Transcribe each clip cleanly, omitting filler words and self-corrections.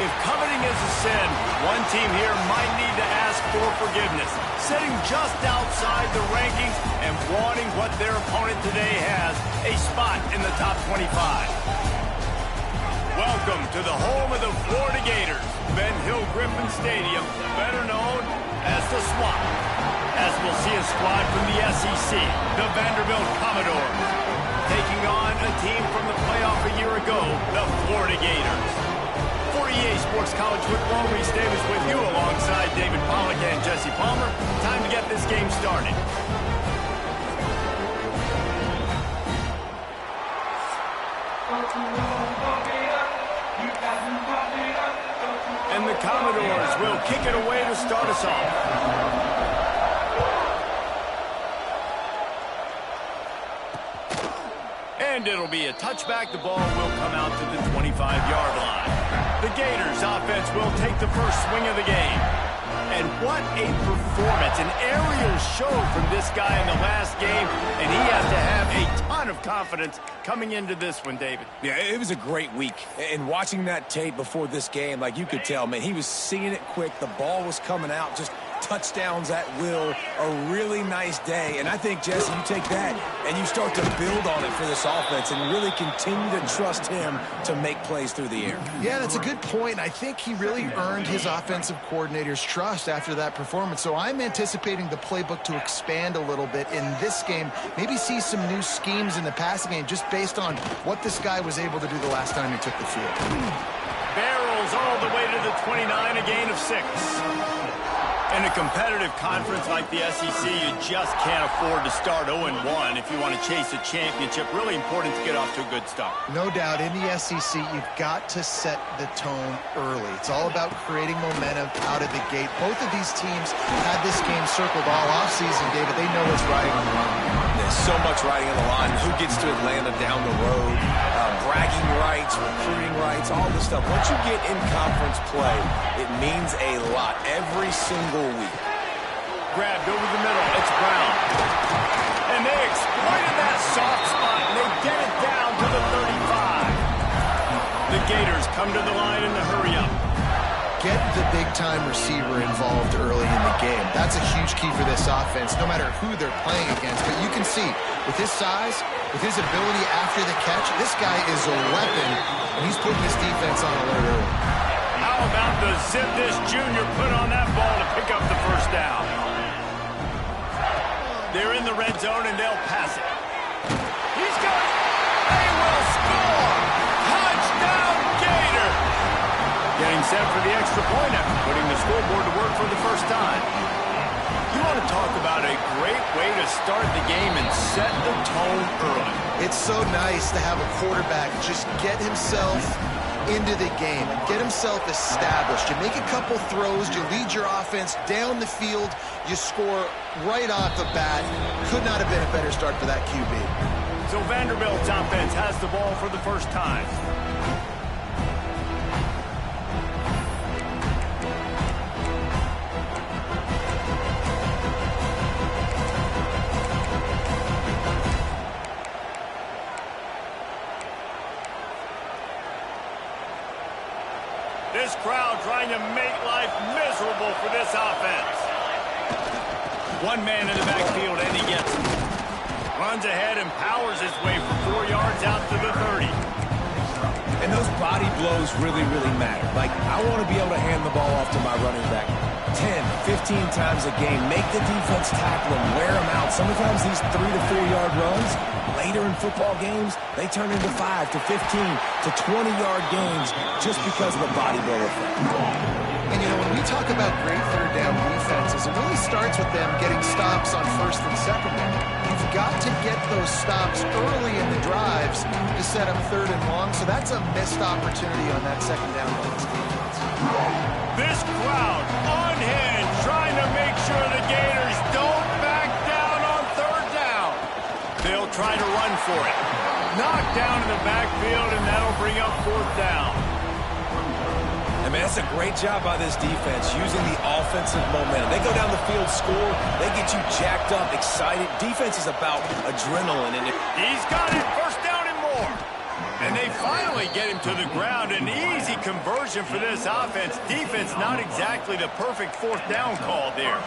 If coveting is a sin, one team here might need to ask for forgiveness, sitting just outside the rankings and wanting what their opponent today has, a spot in the top 25. Welcome to the home of the Florida Gators, Ben Hill Griffin Stadium, better known as the Swamp. As we'll see a squad from the SEC, the Vanderbilt Commodores, taking on a team from the playoff a year ago, the Florida Gators. For EA Sports College Football, Reese Davis with you alongside David Pollack and Jesse Palmer. Time to get this game started. And the Commodores will kick it away to start us off. And it'll be a touchback. The ball will come out to the 25-yard line. The Gators offense will take the first swing of the game. And what a performance, an aerial show from this guy in the last game, and he has to have a ton of confidence coming into this one, David. Yeah, it was a great week. And watching that tape before this game, like you could tell, man, he was seeing it quick. The ball was coming out, just touchdowns at will, a really nice day. And I think, Jesse, you take that and you start to build on it for this offense and really continue to trust him to make plays through the air. Yeah, that's a good point. I think he really earned his offensive coordinator's trust after that performance. So I'm anticipating the playbook to expand a little bit in this game, maybe see some new schemes in the passing game just based on what this guy was able to do the last time he took the field. Barrels all the way to the 29, a gain of 6. In a competitive conference like the SEC, you just can't afford to start 0-1 if you want to chase a championship. Really important to get off to a good start. No doubt, in the SEC, you've got to set the tone early. It's all about creating momentum out of the gate. Both of these teams had this game circled all offseason, David. They know what's riding on the line. There's so much riding on the line. Who gets to Atlanta down the road? Bragging rights, recruiting rights, all this stuff. Once you get in conference play, it means a lot every single week. Grabbed over the middle. It's Brown. And they exploited that soft spot, and they get it down to the 35. The Gators come to the line in the hurry-up. Get the big-time receiver involved early in the game. That's a huge key for this offense, no matter who they're playing against. But you can see, with his size, with his ability after the catch, this guy is a weapon, and he's putting his defense on alert early. How about the zip this junior put on that ball to pick up the first down? They're in the red zone, and they'll pass it. He's got it. They will score. Touchdown, Gator. Getting set for the extra point after putting the scoreboard to work for the first time. You want to talk about a great way to start the game and set the tone early. It's so nice to have a quarterback just get himself into the game and get himself established. You make a couple throws, you lead your offense down the field, you score right off the bat. Could not have been a better start for that QB. So Vanderbilt's offense has the ball for the first time. This crowd trying to make life miserable for this offense. One man in the backfield, and he gets it. Runs ahead and powers his way for 4 yards out to the 30. And those body blows really, really matter. Like, I want to be able to hand the ball off to my running back 10, 15 times a game. Make the defense tackle him, wear him out. Sometimes these 3 to 4 yard runs, later in football games, they turn into 5 to 15 to 20-yard games just because of the body blow effect. And, you know, when we talk about great third down defenses, it really starts with them getting stops on first and second down. You've got to get those stops early in the drives to set up third and long, so that's a missed opportunity on that second down by this defense. This crowd on hand trying to make sure the Gators don't back down on third down. They'll try to run for it. Knocked down in the backfield, and that'll bring up fourth down. And, man, that's a great job by this defense, using the offensive momentum. They go down the field, score, they get you jacked up, excited. Defense is about adrenaline. And he's got it, first down and more. And they finally get him to the ground. An easy conversion for this offense. Defense not exactly the perfect fourth down call there.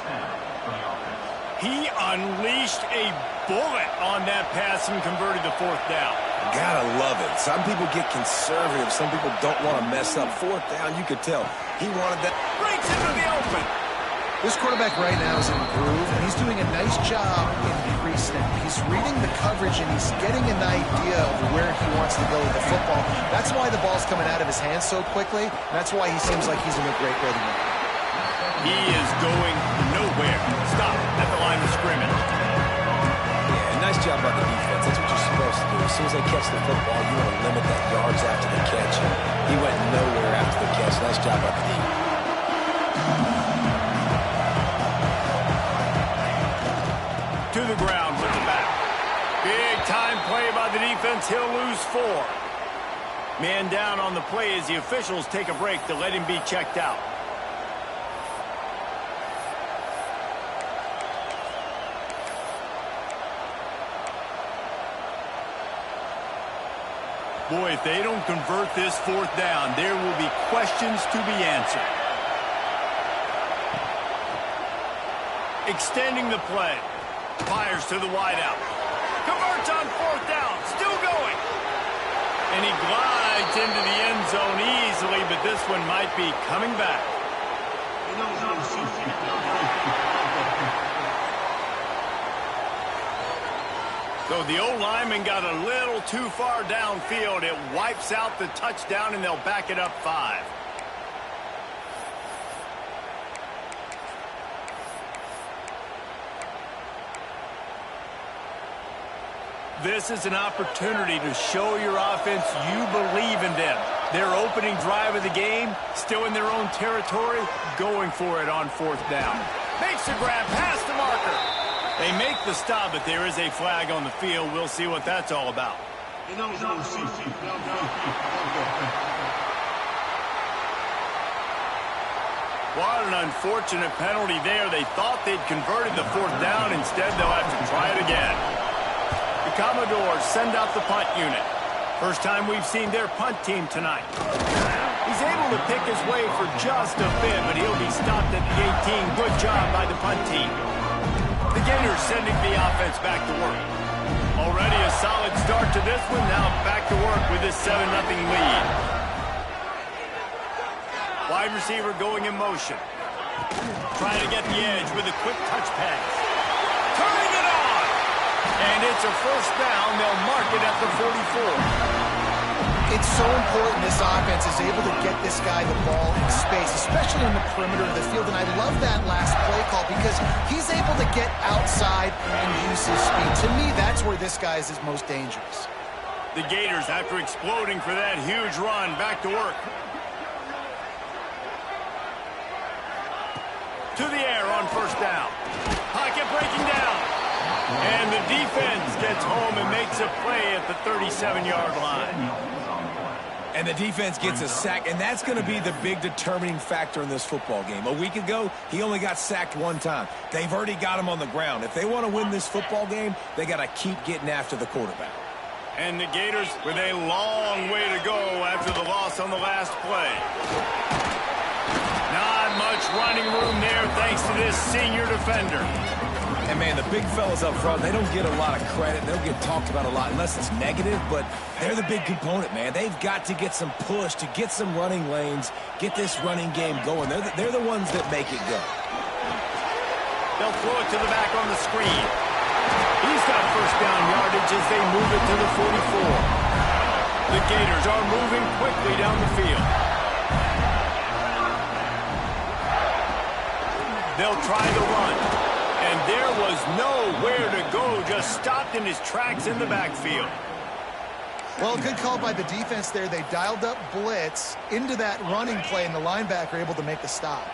He unleashed a bullet on that pass and converted the fourth down. Gotta love it. Some people get conservative. Some people don't want to mess up. Fourth down, you could tell. He wanted that. Breaks into the open. This quarterback right now is in a groove, and he's doing a nice job in pre-snap. He's reading the coverage, and he's getting an idea of where he wants to go with the football. That's why the ball's coming out of his hands so quickly. That's why he seems like he's in a great rhythm. He is going nowhere. Stop at the line of scrimmage. Yeah, nice job by the defense. That's what you're supposed to do. As soon as they catch the football, you want to limit that yards after the catch. He went nowhere after the catch. Nice job by the defense. To the ground with the back. Big time play by the defense. He'll lose 4. Man down on the play as the officials take a break to let him be checked out. Boy, if they don't convert this fourth down, there will be questions to be answered. Extending the play. Fires to the wideout. Converts on fourth down. Still going. And he glides into the end zone easily, but this one might be coming back. So the O-lineman got a little too far downfield. It wipes out the touchdown, and they'll back it up 5. This is an opportunity to show your offense you believe in them. Their opening drive of the game, still in their own territory, going for it on fourth down. Makes the grab past the marker. They make the stop, but there is a flag on the field. We'll see what that's all about. What an unfortunate penalty there. They thought they'd converted the fourth down. Instead, they'll have to try it again. The Commodores send out the punt unit. First time we've seen their punt team tonight. He's able to pick his way for just a bit, but he'll be stopped at the 18. Good job by the punt team. The Gators sending the offense back to work. Already a solid start to this one. Now back to work with this 7-0 lead. Wide receiver going in motion. Trying to get the edge with a quick touch pass. Turning it on! And it's a first down. They'll mark it at the 44. It's so important this offense is able to get this guy the ball in space, especially in the perimeter of the field. And I love that last play call because he's able to get outside and use his speed. To me, that's where this guy is his most dangerous. The Gators, after exploding for that huge run, back to work. To the air on first down. Pocket breaking down. And the defense gets home and makes a play at the 37-yard line. And the defense gets a sack, and that's going to be the big determining factor in this football game. A week ago, he only got sacked 1 time. They've already got him on the ground. If they want to win this football game, they got to keep getting after the quarterback. And the Gators with a long way to go after the loss on the last play. Not much running room there thanks to this senior defender. And, man, the big fellas up front, they don't get a lot of credit. They don't get talked about a lot unless it's negative, but they're the big component, man. They've got to get some push to get some running lanes, get this running game going. They're the ones that make it go. They'll throw it to the back on the screen. He's got first down yardage as they move it to the 44. The Gators are moving quickly down the field. They'll try the run. And there was nowhere to go, just stopped in his tracks in the backfield. Well, good call by the defense there. They dialed up blitz into that running play, and the linebacker able to make the stop.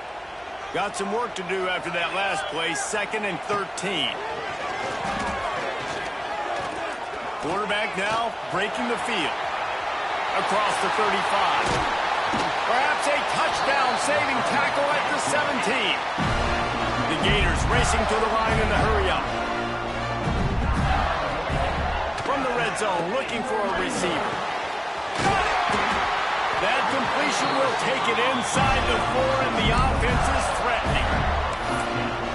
Got some work to do after that last play, 2nd and 13. Quarterback now breaking the field. Across the 35. Perhaps a touchdown-saving tackle at the 17. The Gators racing to the line in the hurry-up. From the red zone, looking for a receiver. That completion will take it inside the 4, and the offense is threatening.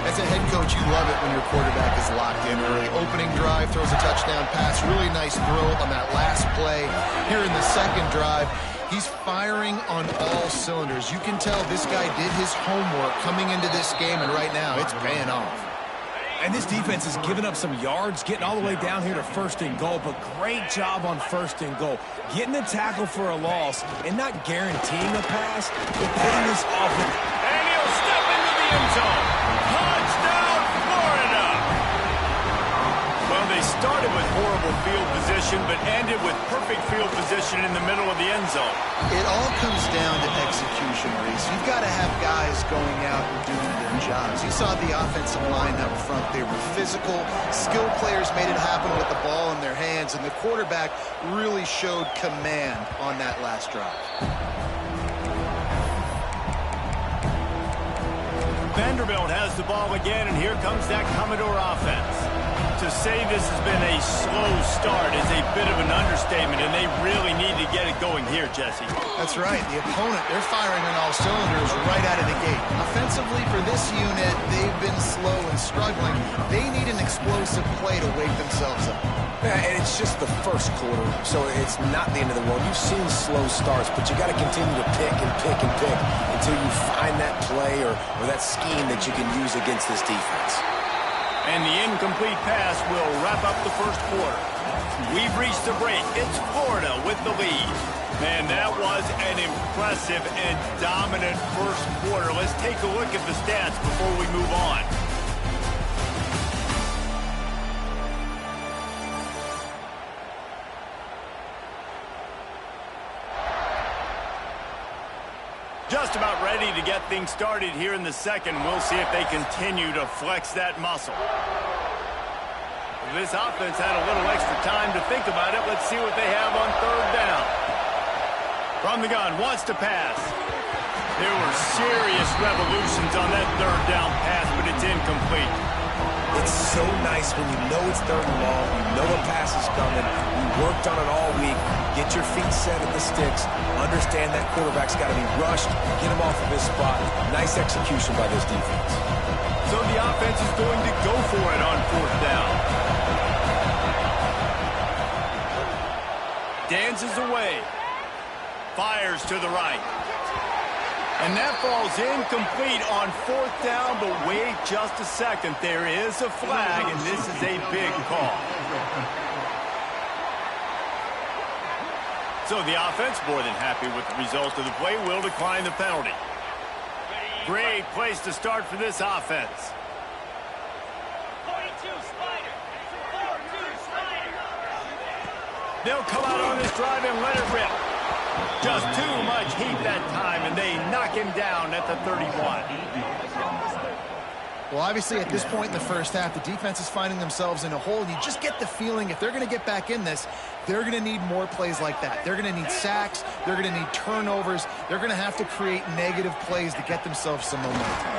As a head coach, you love it when your quarterback is locked in early. Opening drive, throws a touchdown pass. Really nice throw on that last play. Here in the second drive, he's firing on all cylinders. You can tell this guy did his homework coming into this game, and right now it's paying off. And this defense has given up some yards, getting all the way down here to 1st and goal, but great job on 1st and goal. Getting the tackle for a loss and not guaranteeing a pass, but putting this offense. And he'll step into the end zone. Touchdown, Florida! Well, they started with horrible field position, but ended with perfect field position in the middle of the end zone. It all comes down to execution, Reese. You've got to have guys going out and doing their jobs. You saw the offensive line up front. They were physical. Skilled players made it happen with the ball in their hands, and the quarterback really showed command on that last drive. Vanderbilt has the ball again, and here comes that Commodore offense. To say this has been a slow start is a bit of an understatement, and they really need to get it going here, Jesse. That's right. The opponent, they're firing on all cylinders right out of the gate. Offensively, for this unit, they've been slow and struggling. They need an explosive play to wake themselves up. Yeah, and it's just the first quarter, so it's not the end of the world. You've seen slow starts, but you got to continue to pick and pick and pick until you find that play or that scheme that you can use against this defense. And the incomplete pass will wrap up the first quarter. We've reached the break. It's Florida with the lead. Man, that was an impressive and dominant first quarter. Let's take a look at the stats before we move on. Just about ready to get things started here in the second. We'll see if they continue to flex that muscle. This offense had a little extra time to think about it. Let's see what they have on 3rd down. From the gun, wants to pass. There were serious revolutions on that 3rd down pass, but it's incomplete. It's so nice when you know it's 3rd and long, you know a pass is coming, you worked on it all week, get your feet set at the sticks, understand that quarterback's got to be rushed, get him off of his spot. Nice execution by this defense. So the offense is going to go for it on 4th down. Dances away. Fires to the right. And that falls incomplete on 4th down, but wait just a second. There is a flag, and this is a big call. So the offense, more than happy with the result of the play, will decline the penalty. Great place to start for this offense. 42 Spider. 42 Spider. They'll come out on this drive and let it rip. Just too much heat that time, and they knock him down at the 31. Well, obviously, at this point in the first half, the defense is finding themselves in a hole. You just get the feeling if they're going to get back in this, they're going to need more plays like that. They're going to need sacks. They're going to need turnovers. They're going to have to create negative plays to get themselves some momentum.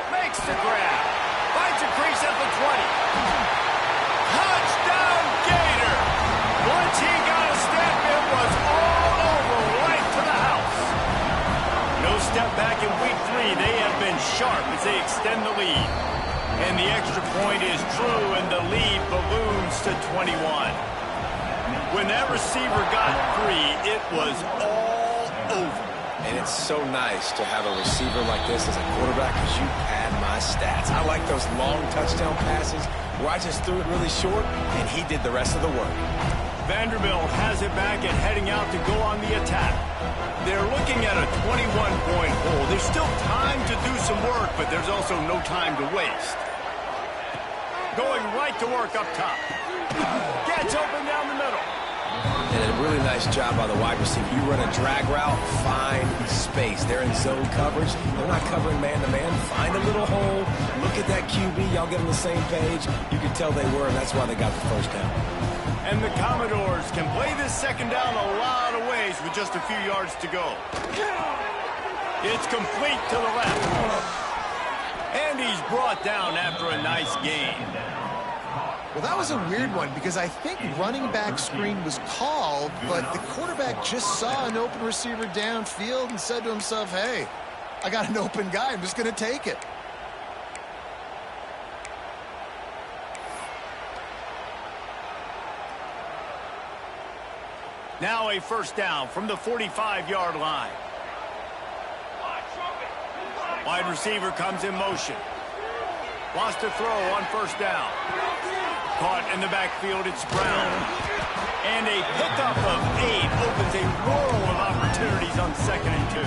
Makes the grab. Finds a crease at the 20. Touchdown, Gator! Once he got a step, it was all over, right to the house. No step back in week 3. They have been sharp as they extend the lead. And the extra point is true, and the lead balloons to 21. When that receiver got free, it was all over. And it's so nice to have a receiver like this as a quarterback because you pad my stats. I like those long touchdown passes where I just threw it really short, and he did the rest of the work. Vanderbilt has it back and heading out to go on the attack. They're looking at a 21-point hole. There's still time to do some work, but there's also no time to waste. Going right to work up top. Gets open down the middle. And a really nice job by the wide receiver. You run a drag route, find space. They're in zone coverage. They're not covering man-to-man. Find a little hole. Look at that QB. Y'all get on the same page. You can tell they were, and that's why they got the first down. And the Commodores can play this second down a lot of ways with just a few yards to go. It's complete to the left. And he's brought down after a nice gain. Well, that was a weird one because I think running back screen was called, but the quarterback just saw an open receiver downfield and said to himself, hey, I got an open guy. I'm just going to take it. Now a first down from the 45-yard line. Wide receiver comes in motion. Wants to throw on first down. Caught in the backfield, it's Brown. And a pickup of 8 opens a world of opportunities on 2nd and 2.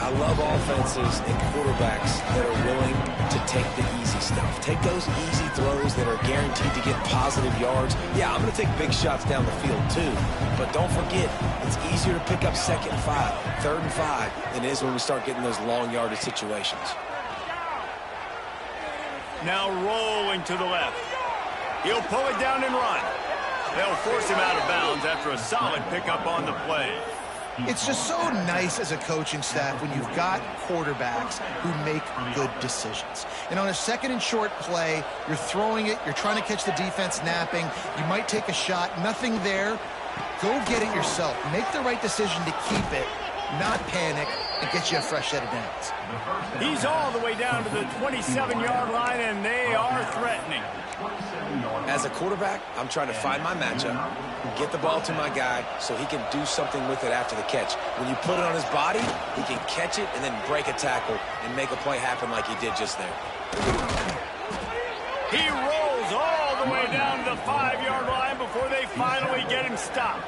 I love offenses and quarterbacks that are willing to take the easy stuff. Take those easy throws that are guaranteed to get positive yards. Yeah, I'm going to take big shots down the field too. But don't forget, it's easier to pick up 2nd and 5, 3rd and 5 than it is when we start getting those long yardage situations. Now rolling to the left. He'll pull it down and run. They'll force him out of bounds after a solid pickup on the play. It's just so nice as a coaching staff when you've got quarterbacks who make good decisions. And on a 2nd and short play, you're throwing it, you're trying to catch the defense napping, you might take a shot, nothing there. Go get it yourself. Make the right decision to keep it, not panic, and get you a fresh set of downs. He's all the way down to the 27-yard line, and they are threatening. As a quarterback, I'm trying to find my matchup, get the ball to my guy so he can do something with it after the catch. When you put it on his body, he can catch it and then break a tackle and make a play happen like he did just there. He rolls all the way down to the 5-yard line before they finally get him stopped.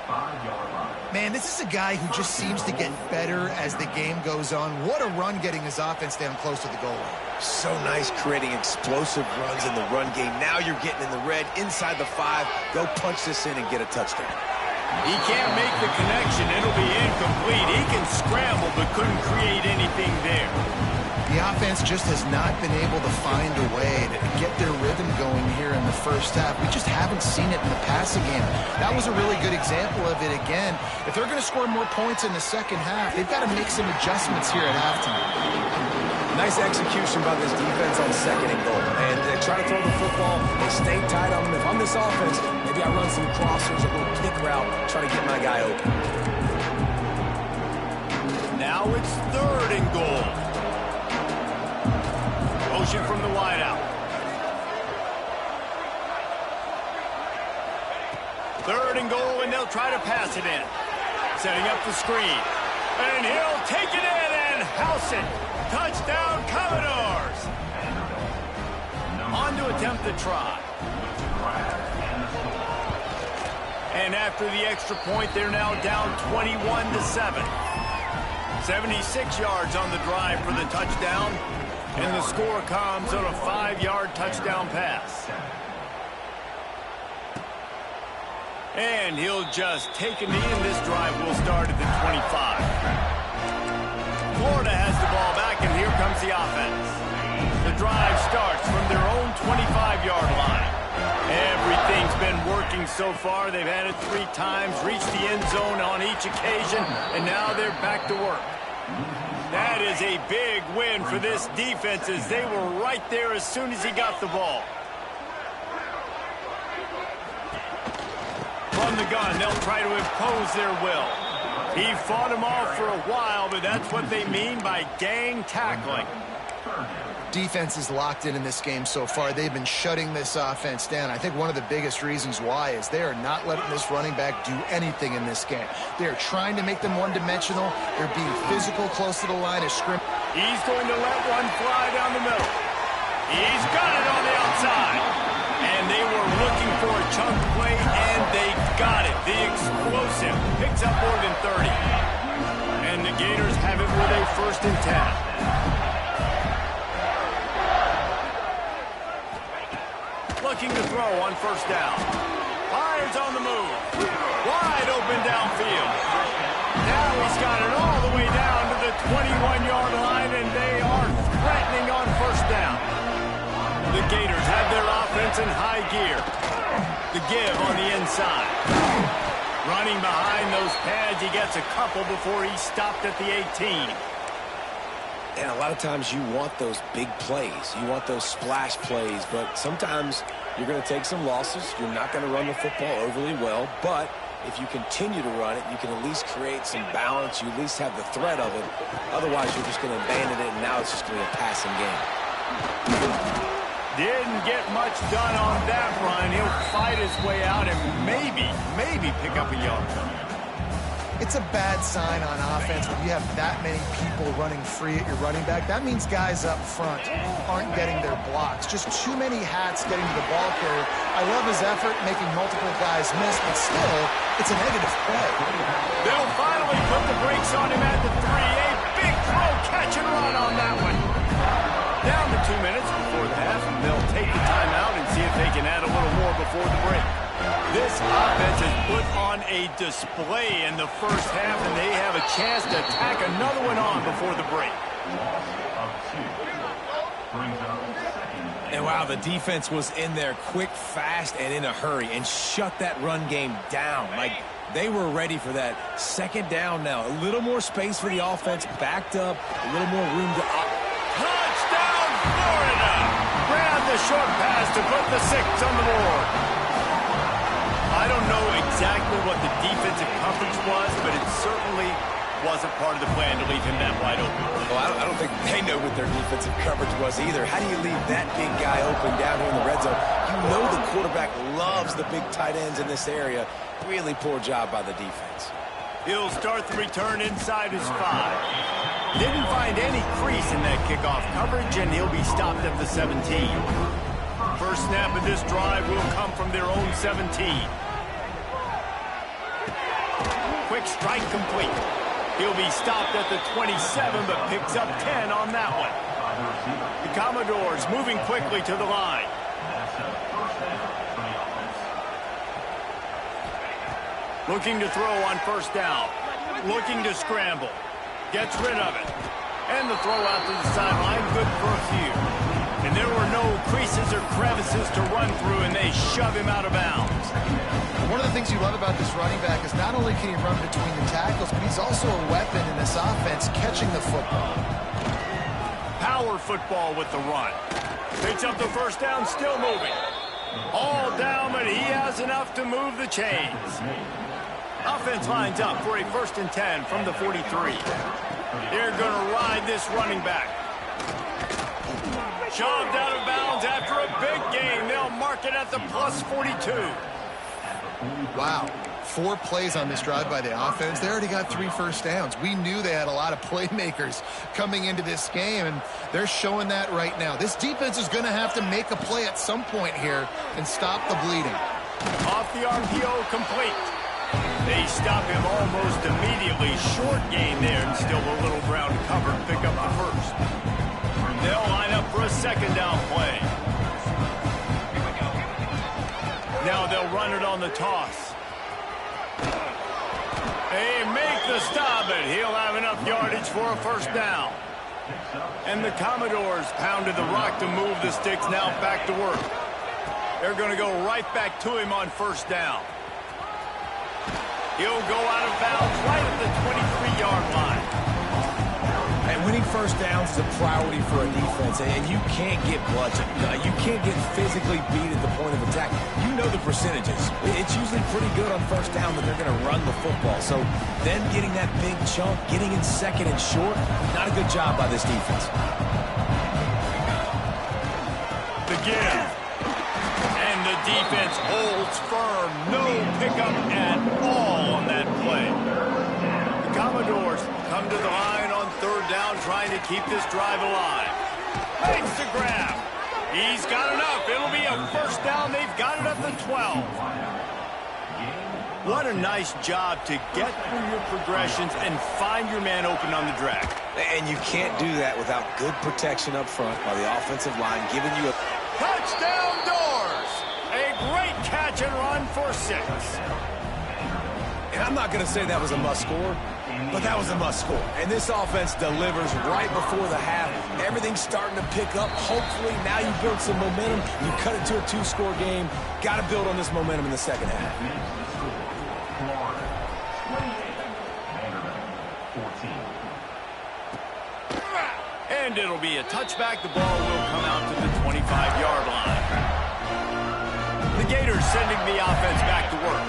Man, this is a guy who just seems to get better as the game goes on. What a run getting his offense down close to the goal line. So nice creating explosive runs in the run game. Now you're getting in the red inside the 5. Go punch this in and get a touchdown. He can't make the connection. It'll be incomplete. He can scramble but couldn't create anything there. The offense just has not been able to find a way to get their rhythm going here in the first half. We just haven't seen it in the passing game. That was a really good example of it again. If they're going to score more points in the second half, they've got to make some adjustments here at halftime. Nice execution by this defense on 2nd and goal. And they try to throw the football. They stay tight on them. If I'm this offense, maybe I run some crossers, a little kick route, try to get my guy open. Now it's 3rd and goal. Motion from the wideout. 3rd and goal, and they'll try to pass it in. Setting up the screen. And he'll take it in and house it. Touchdown, Commodores. On to attempt the try. And after the extra point, they're now down 21-7. 76 yards on the drive for the touchdown. And the score comes on a 5-yard touchdown pass. And he'll just take a knee, and this drive will start at the 25. Florida has the ball back, and here comes the offense. The drive starts from their own 25-yard line. Everything's been working so far. They've had it 3 times, reached the end zone on each occasion, and now they're back to work. That is a big win for this defense as they were right there as soon as he got the ball. From the gun, they'll try to impose their will. He fought them off for a while, but that's what they mean by gang tackling. Defense is locked in this game so far. They've been shutting this offense down. I think one of the biggest reasons why is they are not letting this running back do anything in this game. They're trying to make them one-dimensional. They're being physical close to the line of scrimmage. He's going to let one fly down the middle. He's got it on the outside. And they were looking for a chunk play, and they got it. The explosive picks up more than 30. And the Gators have it with a 1st and 10. Looking to throw on first down. Fires on the move. Wide open downfield. Now he's got it all the way down to the 21-yard line, and they are threatening on first down. The Gators have their offense in high gear. The give on the inside. Running behind those pads, he gets a couple before he's stopped at the 18. And a lot of times you want those big plays. You want those splash plays, but sometimes you're going to take some losses. You're not going to run the football overly well, but if you continue to run it, you can at least create some balance. You at least have the threat of it. Otherwise, you're just going to abandon it, and now it's just going to be a passing game. Didn't get much done on that run. He'll fight his way out and maybe pick up a yard. It's a bad sign on offense when you have that many people running free at your running back. That means guys up front aren't getting their blocks. Just too many hats getting to the ball carrier. I love his effort making multiple guys miss, but still, it's a negative play. They'll finally put the brakes on him at the 3. A big throw, catch and run on that one. Down to 2 minutes before the half. They'll take the timeout and see if they can add a little more before the break. This offense has put on a display in the first half, and they have a chance to tack another one on before the break. And wow, the defense was in there quick, fast, and in a hurry and shut that run game down. Like, they were ready for that second down now. A little more space for the offense, backed up, a little more room to Touchdown, Florida! Grab the short pass to put the 6 on the board. I don't know exactly what the defensive coverage was, but it certainly wasn't part of the plan to leave him that wide open. Well, I don't think they know what their defensive coverage was either. How do you leave that big guy open down here in the red zone? You know the quarterback loves the big tight ends in this area. Really poor job by the defense. He'll start the return inside his 5. Didn't find any crease in that kickoff coverage, and he'll be stopped at the 17. First snap of this drive will come from their own 17. Quick strike complete. He'll be stopped at the 27, but picks up 10 on that one. The Commodores moving quickly to the line. Looking to throw on first down. Looking to scramble. Gets rid of it. And the throw out to the sideline, good for a few. And there were no creases or crevices to run through, and they shove him out of bounds. One of the things you love about this running back is not only can he run between the tackles, but he's also a weapon in this offense catching the football. Power football with the run. Picks up the first down, still moving. All down, but he has enough to move the chains. Offense lines up for a 1st and 10 from the 43. They're going to ride this running back. Shoved out of bounds after a big gain. They'll mark it at the plus 42. Wow. 4 plays on this drive by the offense. They already got 3 first downs. We knew they had a lot of playmakers coming into this game, and they're showing that right now. This defense is going to have to make a play at some point here and stop the bleeding. Off the RPO, complete. They stop him almost immediately. Short gain there, and still a little ground cover to pick up the first. They'll line up for a second down play. Now they'll run it on the toss. They make the stop, but he'll have enough yardage for a first down. And the Commodores pounded the rock to move the sticks, now back to work. They're going to go right back to him on first down. He'll go out of bounds right at the 23-yard line. And winning first downs is a priority for a defense, and you can't get bludgeoned. You can't get physically beat at the point of attack. You know the percentages. It's usually pretty good on first down that they're going to run the football. So then getting that big chunk, getting in second and short, not a good job by this defense. The give. And the defense holds firm. No pickup at all on that play. The Commodores come to the line on third down, trying to keep this drive alive. Makes the grab. He's got enough. It'll be a first down. They've got it at the 12. What a nice job to get through your progressions and find your man open on the drag. And you can't do that without good protection up front by the offensive line, giving you a touchdown doors. A great catch and run for 6. And I'm not going to say that was a must score, but that was a must score. And this offense delivers right before the half. Everything's starting to pick up. Hopefully now you build some momentum. You cut it to a 2-score game. Got to build on this momentum in the second half. And it'll be a touchback. The ball will come out to the 25-yard line. The Gators sending the offense back to work.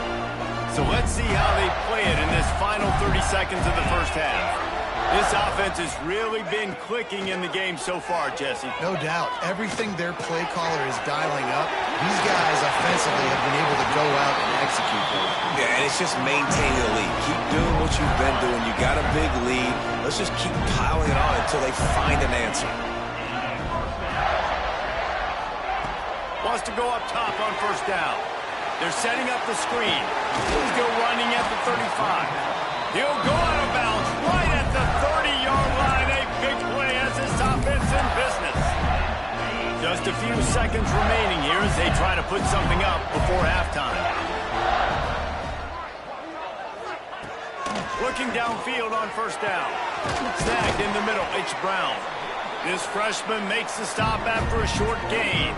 So let's see how they play it in this final 30 seconds of the first half. This offense has really been clicking in the game so far, Jesse. No doubt. Everything their play caller is dialing up, these guys offensively have been able to go out and execute them. Yeah, and it's just maintaining the lead. Keep doing what you've been doing. You got a big lead. Let's just keep piling it on until they find an answer. Wants to go up top on first down. They're setting up the screen. He's go running at the 35. He'll go out of bounds right at the 30-yard line. A big play as this offense in business. Just a few seconds remaining here as they try to put something up before halftime. Looking downfield on first down. Snagged in the middle. It's Brown. This freshman makes the stop after a short gain.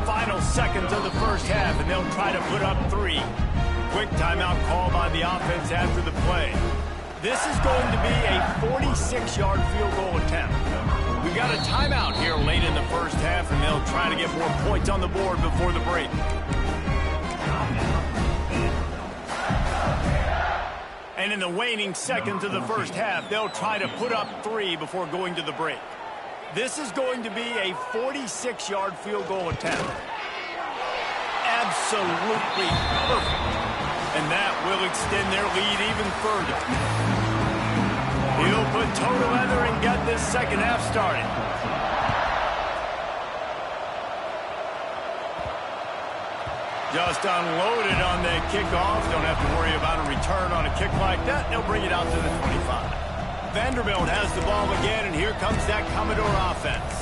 Final seconds of the first half, and they'll try to put up 3. Quick timeout call by the offense after the play. This is going to be a 46-yard field goal attempt. We got a timeout here late in the first half, and they'll try to get more points on the board before the break. And in the waning seconds of the first half, they'll try to put up 3 before going to the break. This is going to be a 46-yard field goal attempt. Absolutely perfect. And that will extend their lead even further. He'll put toe together and get this second half started. Just unloaded on the kickoff. Don't have to worry about a return on a kick like that. They'll bring it out to the 25. Vanderbilt has the ball again, and here comes that Commodore offense.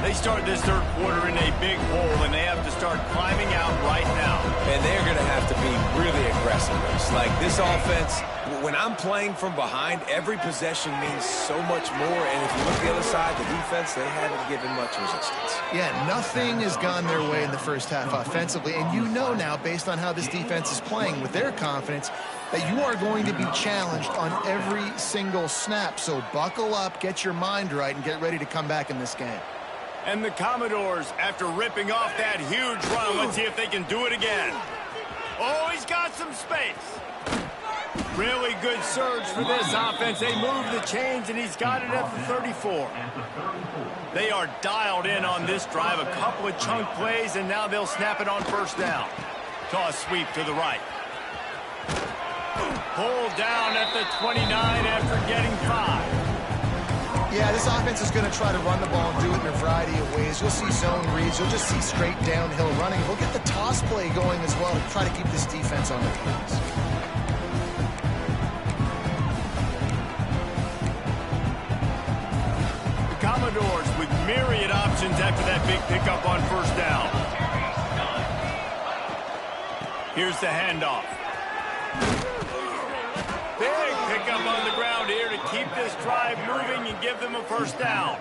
They start this third quarter in a big hole, and they have to start climbing out right now. And they're going to have to be really aggressive. It's like this offense, when I'm playing from behind, every possession means so much more. And if you look the other side, the defense, they haven't given much resistance. Yeah, nothing has gone their way in the first half offensively. And you know now, based on how this defense is playing with their confidence, that you are going to be challenged on every single snap. So buckle up, get your mind right, and get ready to come back in this game. And the Commodores, after ripping off that huge run, let's see if they can do it again. Oh, he's got some space. Really good surge for this offense. They move the chains, and he's got it at the 34. They are dialed in on this drive. A couple of chunk plays, and now they'll snap it on first down. Toss sweep to the right. Pulled down at the 29 after getting 5. Yeah, this offense is going to try to run the ball and do it in a variety of ways. You'll see zone reads. You'll just see straight downhill running. We'll get the toss play going as well to try to keep this defense on their heels. The Commodores with myriad options after that big pickup on first down. Here's the handoff. Big pickup on the ground here to keep this drive moving and give them a first down.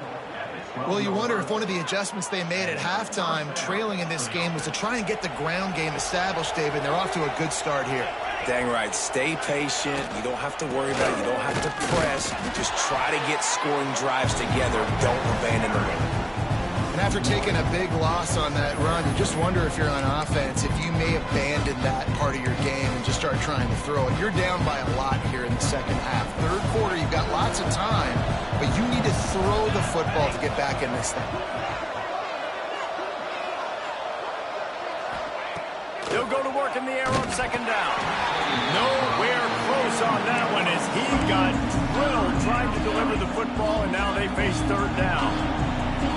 Well, you wonder if one of the adjustments they made at halftime, trailing in this game, was to try and get the ground game established, David. They're off to a good start here. Dang right. Stay patient. You don't have to worry about it. You don't have to press. Just try to get scoring drives together. Don't abandon the run. And after taking a big loss on that run, you just wonder if you're on offense, if you may abandon that part of your game and just start trying to throw it. You're down by a lot here in the second half. Third quarter, you've got lots of time, but you need to throw the football to get back in this thing. They'll go to work in the air on second down. Nowhere close on that one as he got drilled trying to deliver the football, and now they face third down.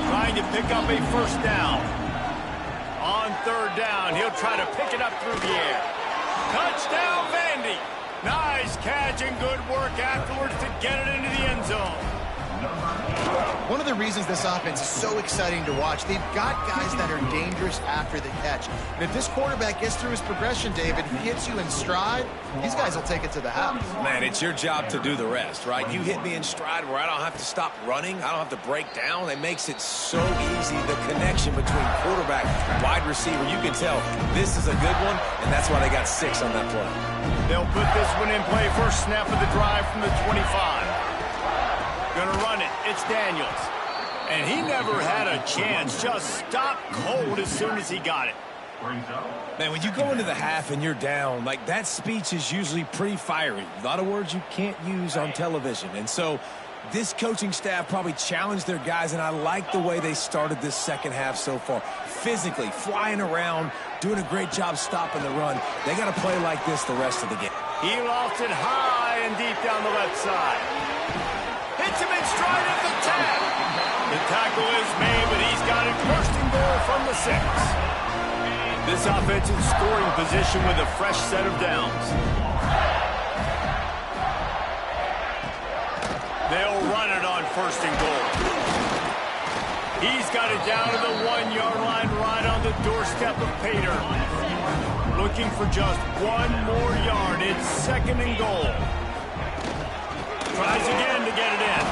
Trying to pick up a first down. On third down, he'll try to pick it up through the air. Touchdown, Vandy. Nice catch and good work afterwards to get it into the end zone. One of the reasons this offense is so exciting to watch, they've got guys that are dangerous after the catch. And if this quarterback gets through his progression, David, he hits you in stride, these guys will take it to the house. Man, it's your job to do the rest, right? You hit me in stride where I don't have to stop running. I don't have to break down. It makes it so easy, the connection between quarterback, wide receiver. You can tell this is a good one, and that's why they got 6 on that play. They'll put this one in play. First snap of the drive from the 25. Gonna run it. It's Daniels. And he never had a chance. Just stopped cold as soon as he got it. Man, when you go into the half and you're down, like, that speech is usually pretty fiery. A lot of words you can't use on television. And so this coaching staff probably challenged their guys, and I like the way they started this second half so far. Physically, flying around, doing a great job stopping the run. They got to play like this the rest of the game. He lofted high and deep down the left side. Hits him in stride at the 10. The tackle is made, but he's got it first and goal from the 6. This offense in scoring position with a fresh set of downs. They'll run it on first and goal. He's got it down to the 1-yard line right on the doorstep of Pater. Looking for just one more yard. It's second and goal. Tries again to get it in.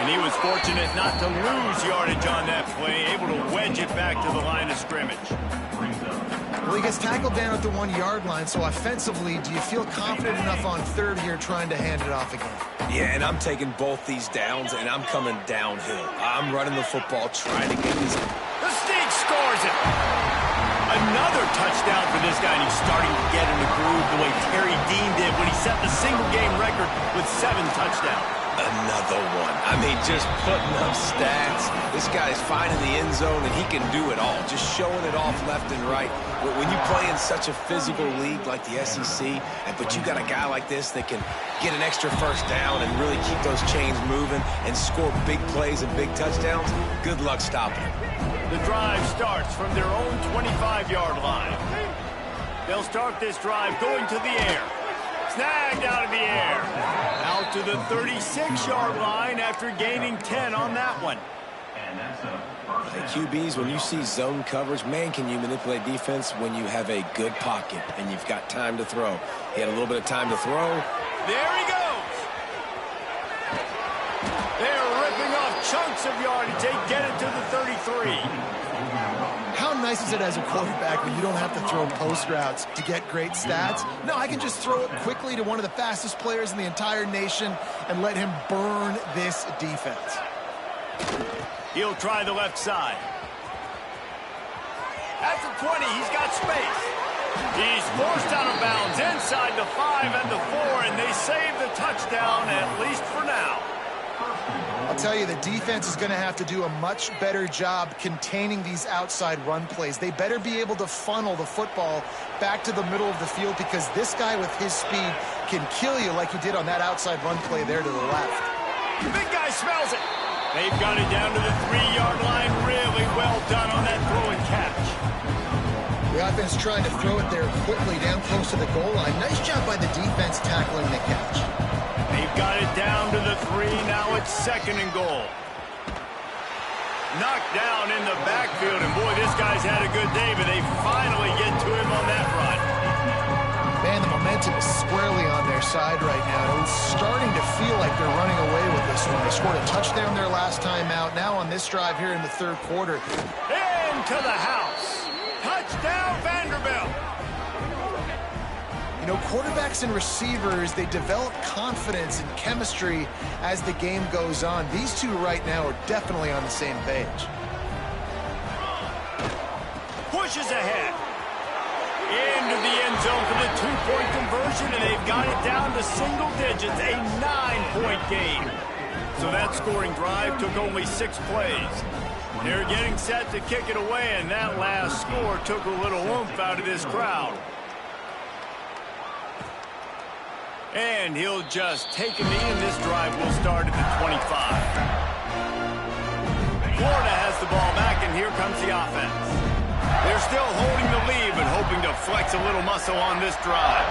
And he was fortunate not to lose yardage on that play, able to wedge it back to the line of scrimmage. Well, he gets tackled down at the 1-yard line, so offensively, do you feel confident enough on third here trying to hand it off again? Yeah, and I'm taking both these downs, and I'm coming downhill. I'm running the football, trying to get these. The Sneak scores it. Another touchdown for this guy, and he's starting to get in the groove the way Terry Dean did when he set the single-game record with 7 touchdowns. Another one. I mean, just putting up stats. This guy's finding the end zone, and he can do it all. Just showing it off left and right. When you play in such a physical league like the SEC, but you got a guy like this that can get an extra first down and really keep those chains moving and score big plays and big touchdowns, good luck stopping him. The drive starts from their own 25-yard line. They'll start this drive going to the air. Snagged out of the air. Out to the 36-yard line after gaining 10 on that one. Hey, QBs, when you see zone coverage, man, can you manipulate defense when you have a good pocket and you've got time to throw. He had a little bit of time to throw. There he goes. They're ripping off chunks of yardage. They get it to the 33. How nice is it as a quarterback when you don't have to throw post routes to get great stats? No, I can just throw it quickly to one of the fastest players in the entire nation and let him burn this defense. He'll try the left side. At the 20, he's got space. He's forced out of bounds inside the 5 and the 4, and they save the touchdown, at least for now. I'll tell you, the defense is going to have to do a much better job containing these outside run plays. They better be able to funnel the football back to the middle of the field, because this guy with his speed can kill you like he did on that outside run play there to the left. The big guy smells it. They've got it down to the 3-yard line. Really well done on that throw and catch. The offense trying to throw it there quickly down close to the goal line. Nice job by the defense tackling the catch. They've got it down to the 3. Now it's second and goal. Knocked down in the backfield, and boy, this guy's had a good day, but they finally get to him on that run. Man, the momentum is squarely on their side right now. It's starting to feel like they're running away with this one. They scored a touchdown their last time out. Now on this drive here in the third quarter. Into the house. Touchdown, Vanderbilt. You know, quarterbacks and receivers, they develop confidence and chemistry as the game goes on. These two right now are definitely on the same page. Pushes ahead. Into the end zone for the 2-point conversion, and they've got it down to single digits, a 9-point game. So that scoring drive took only 6 plays. They're getting set to kick it away, and that last score took a little oomph out of this crowd. And he'll just take a knee, and this drive will start at the 25. Florida has the ball back, and here comes the offense. They're still holding the lead, but hoping to flex a little muscle on this drive.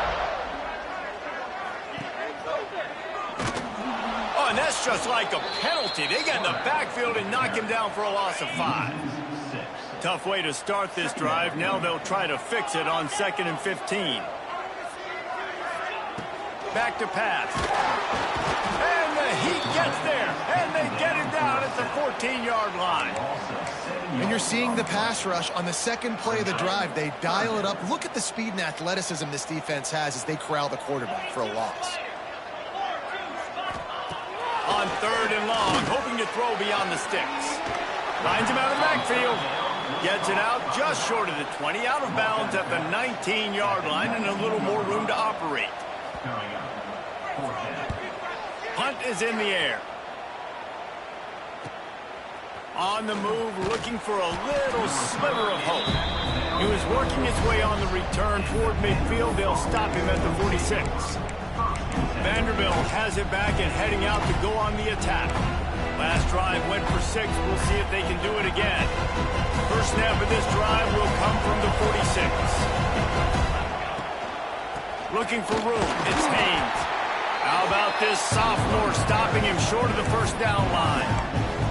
Oh, and that's just like a penalty. They get in the backfield and knock him down for a loss of 5. Tough way to start this drive. Now they'll try to fix it on 2nd and 15. Back to pass. And the Heat gets there, and they get it down at the 14-yard line. And you're seeing the pass rush on the second play of the drive. They dial it up. Look at the speed and athleticism this defense has as they corral the quarterback for a loss. on 3rd and long, hoping to throw beyond the sticks. Finds him out of the backfield. Gets it out just short of the 20, out of bounds at the 19-yard line, and a little more room to operate. Punt is in the air. On the move, looking for a little sliver of hope. He was working his way on the return toward midfield. They'll stop him at the 46. Vanderbilt has it back and heading out to go on the attack. Last drive went for 6. We'll see if they can do it again. First snap of this drive will come from the 46. Looking for room. It's Haynes. How about this sophomore stopping him short of the first down line?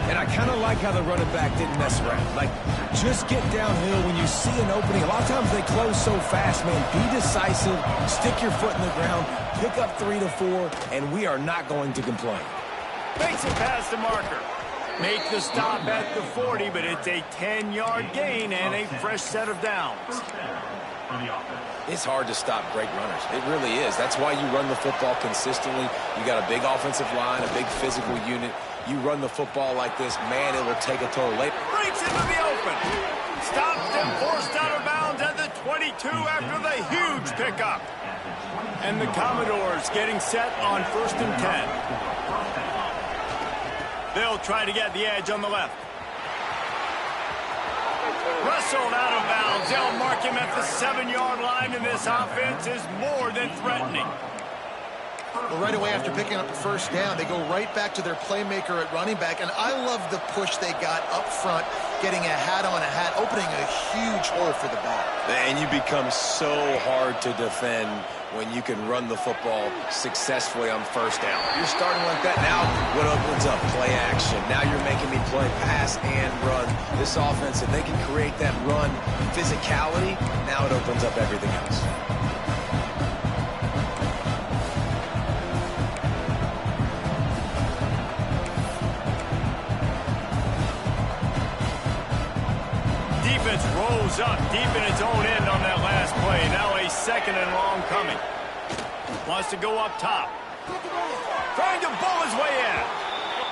And I kind of like how the running back didn't mess around. Like, just get downhill when you see an opening. A lot of times they close so fast, man. Be decisive, stick your foot in the ground, pick up 3 to 4, and we are not going to complain. Makes it past the marker. Make the stop at the 40, but it's a 10-yard gain and a fresh set of downs. It's hard to stop great runners. It really is. That's why you run the football consistently. You got a big offensive line, a big physical unit. You run the football like this, man, it will take a toll later. Breaks into the open. Stopped and forced out of bounds at the 22 after the huge pickup. And the Commodores getting set on 1st and 10. They'll try to get the edge on the left. Wrestled out of bounds. They'll mark him at the 7-yard line, and this offense is more than threatening. Well, right away after picking up the first down, they go right back to their playmaker at running back. And I love the push they got up front, getting a hat on a hat, opening a huge hole for the back. And you become so hard to defend when you can run the football successfully on first down. You're starting like that. Now what opens up? Play action. Now you're making me play pass and run. This offense, if they can create that run physicality, now it opens up everything else. Defense rolls up deep in its own end on that last play. Now a 2nd and long coming. Wants to go up top. Trying to bull his way in.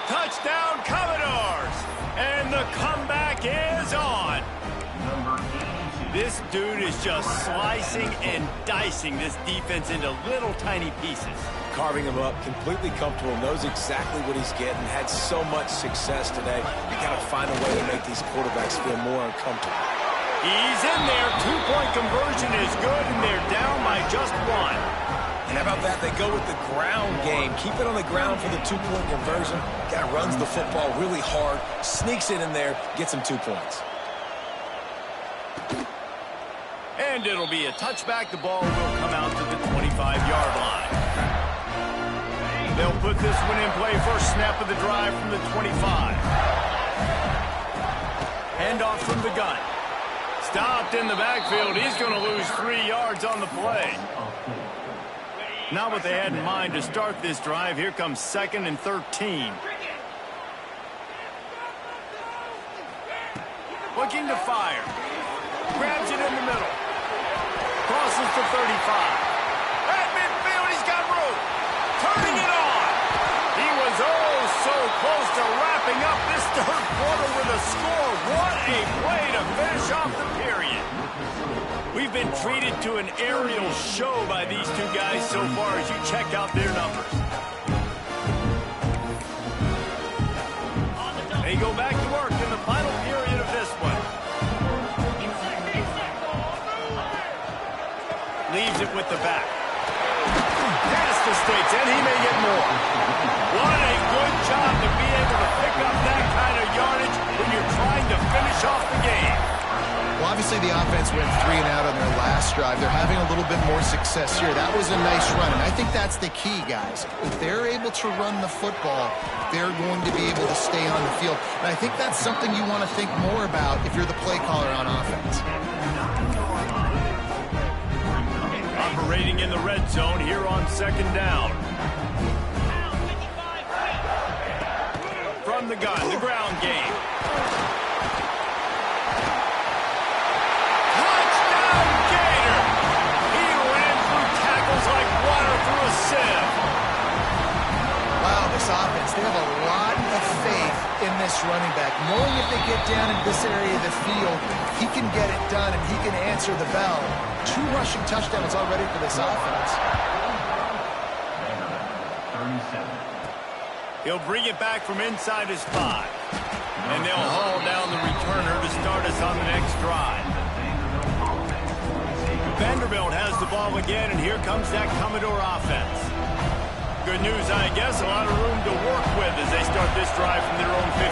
Touchdown, Commodores! And the comeback is on. This dude is just slicing and dicing this defense into little tiny pieces. Carving him up, completely comfortable, knows exactly what he's getting, had so much success today. You got to find a way to make these quarterbacks feel more uncomfortable. He's in there. 2-point conversion is good, and they're down by just 1. And how about that? They go with the ground game. Keep it on the ground for the 2-point conversion. Guy runs the football really hard, sneaks it in there, gets him 2 points. And it'll be a touchback. The ball will come out to the 25-yard line. They'll put this one in play. First snap of the drive from the 25. Handoff from the gun. Stopped in the backfield. He's going to lose 3 yards on the play. Not what they had in mind to start this drive. Here comes 2nd and 13. Looking to fire. Grabs it in the middle. Crosses to 35. At midfield, he's got room. Turning it on. He was so close to wrapping up this 3rd quarter with a score. What a play to finish off the period. We've been treated to an aerial show by these two guys so far as you check out their numbers. They go back to work in the final period of this one. Leaves it with the back. Past the stakes, and he may get more. What a good job to be able to pick up that kind of yardage when you're trying to finish off the game. Well, obviously the offense went 3 and out on their last drive. They're having a little bit more success here. That was a nice run, and I think that's the key, guys. If they're able to run the football, they're going to be able to stay on the field. And I think that's something you want to think more about if you're the play caller on offense. Operating in the red zone here on 2nd down. From the gun, the ground game. Touchdown, Gator! He ran through tackles like water through a sieve. Wow, this offense, they have a this running back, knowing if they get down in this area of the field, he can get it done and he can answer the bell. 2 rushing touchdowns already for this offense. He'll bring it back from inside his 5. And they'll haul down the returner to start us on the next drive. Vanderbilt has the ball again, and here comes that Commodore offense. Good news, I guess, a lot of room to work with as they start this drive from their own 15.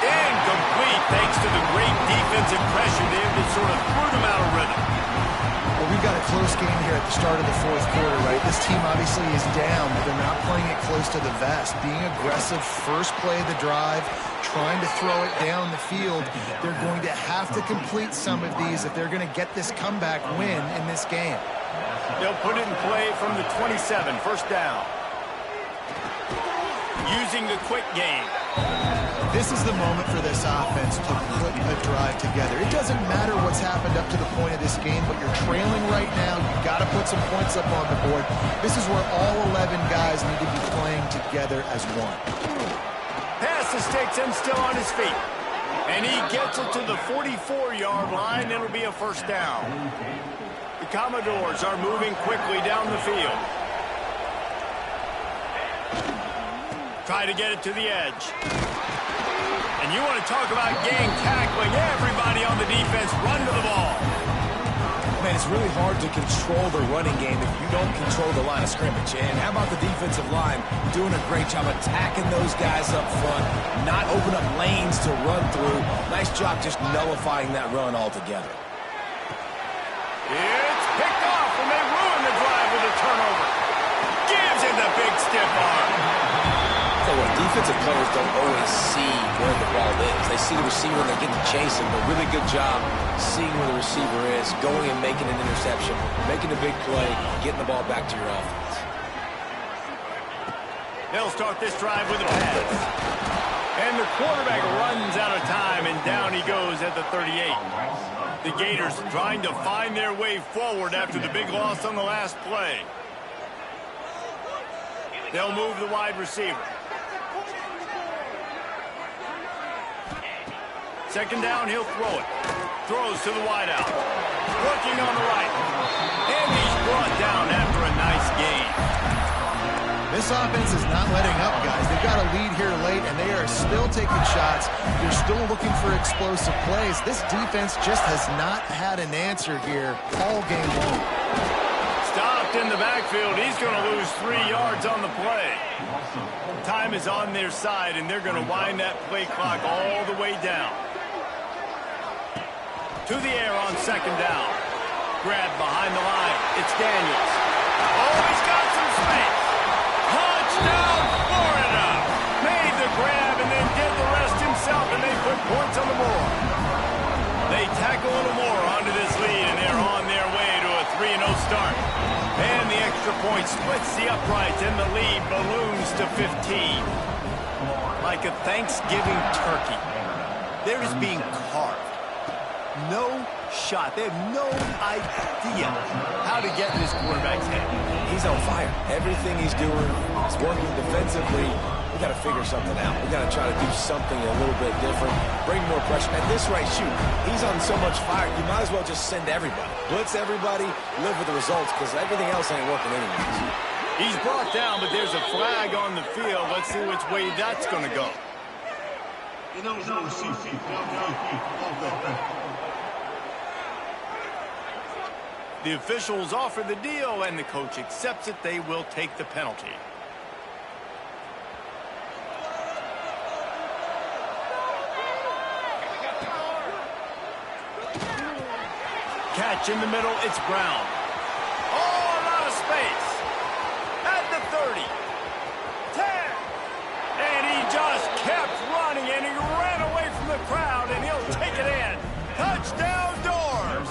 Incomplete, thanks to the great defensive pressure there that sort of threw them out of rhythm. Well, we've got a close game here at the start of the 4th quarter, right? This team obviously is down, but they're not playing it close to the vest. Being aggressive, first play of the drive, trying to throw it down the field. They're going to have to complete some of these if they're going to get this comeback win in this game. They'll put it in play from the 27, first down. Using the quick game. This is the moment for this offense to put a drive together. It doesn't matter what's happened up to the point of this game, but you're trailing right now. You've got to put some points up on the board. This is where all 11 guys need to be playing together as one. Pass takes him still on his feet. And he gets it to the 44-yard line. It'll be a first down. The Commodores are moving quickly down the field. Try to get it to the edge. And you want to talk about gang tackling. Everybody on the defense run to the ball. Man, it's really hard to control the running game if you don't control the line of scrimmage. And how about the defensive line doing a great job attacking those guys up front, not open up lanes to run through. Nice job just nullifying that run altogether. It's picked off, and they ruin the drive with a turnover. Gives him the big stiff arm. So what, defensive players don't always see where the ball is. They see the receiver and they get to chase him, but really good job seeing where the receiver is, going and making an interception, making a big play, getting the ball back to your offense. They'll start this drive with a pass. And the quarterback runs out of time, and down he goes at the 38. The Gators trying to find their way forward after the big loss on the last play. They'll move the wide receiver. Second down, he'll throw it. Throws to the wideout. Working on the right. And he's brought down after a nice gain. This offense is not letting up, guys. They've got a lead here late, and they are still taking shots. They're still looking for explosive plays. This defense just has not had an answer here all game long. Stopped in the backfield. He's going to lose 3 yards on the play. Time is on their side, and they're going to wind that play clock all the way down. To the air on second down. Grabbed behind the line. It's Daniels. Oh, he's got some space. Touchdown, Florida. Made the grab and then did the rest himself, and they put points on the board. They tack a little more onto this lead, and they're on their way to a 3-0 start. And the extra point splits the uprights, and the lead balloons to 15. Like a Thanksgiving turkey, they're just being carved. No shot. They have no idea how to get in this quarterback's head. He's on fire. Everything he's doing is working defensively. We got to figure something out. We got to try to do something a little bit different, bring more pressure. At this rate, shoot, he's on so much fire, you might as well just send everybody. Blitz everybody, live with the results, because everything else ain't working anyways. He's brought down, but there's a flag on the field. Let's see which way that's going to go. The officials offer the deal, and the coach accepts it. They will take the penalty. Catch in the middle, it's Brown. Oh, a lot of space. At the 30. 10. And he just kept running, and he ran away from the crowd, and he'll take it in. Touchdown, Doors.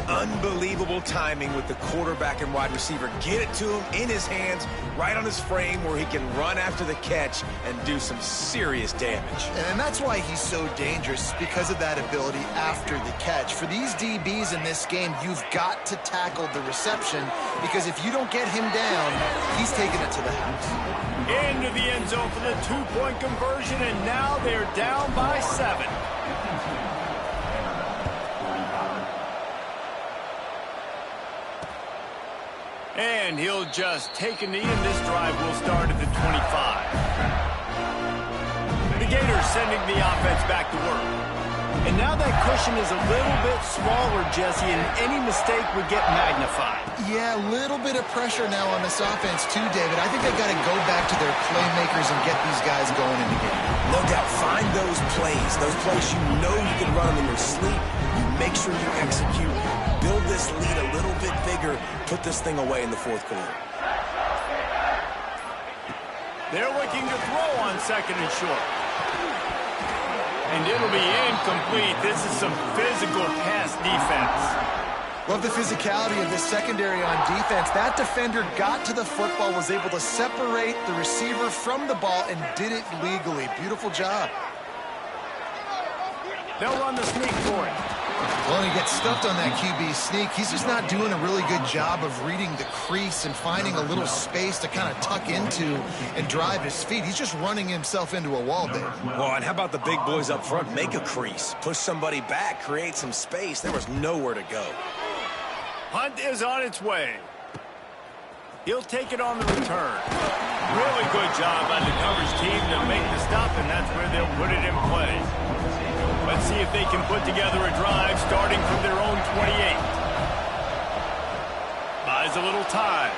An Unbelievable timing with the quarterback and wide receiver. Get it to him in his hands, right on his frame where he can run after the catch and do some serious damage. And that's why he's so dangerous, because of that ability after the catch. For these DBs in this game, you've got to tackle the reception, because if you don't get him down, he's taking it to the house. Into the end zone for the two-point conversion, and now they're down by 7. And he'll just take a knee, and this drive will start at the 25. The Gators sending the offense back to work. And now that cushion is a little bit smaller, Jesse, and any mistake would get magnified. Yeah, a little bit of pressure now on this offense too, David. I think they've got to go back to their playmakers and get these guys going in the game. No doubt, find those plays you know you can run them in your sleep. You make sure you execute. Build this lead a little bit bigger. Put this thing away in the fourth quarter. They're looking to throw on 2nd and short. And it'll be incomplete. This is some physical pass defense. Love the physicality of this secondary on defense. That defender got to the football, was able to separate the receiver from the ball, and did it legally. Beautiful job. They'll run the sneak for it. Well, he gets stuffed on that QB sneak. He's just not doing a really good job of reading the crease and finding a little space to kind of tuck into and drive his feet. He's just running himself into a wall there. Well, and how about the big boys up front? Make a crease. Push somebody back. Create some space. There was nowhere to go. Hunt is on its way. He'll take it on the return. Really good job by the coverage team to make the stop, and that's where they'll put it in play. Let's see if they can put together a drive starting from their own 28. Buys a little time.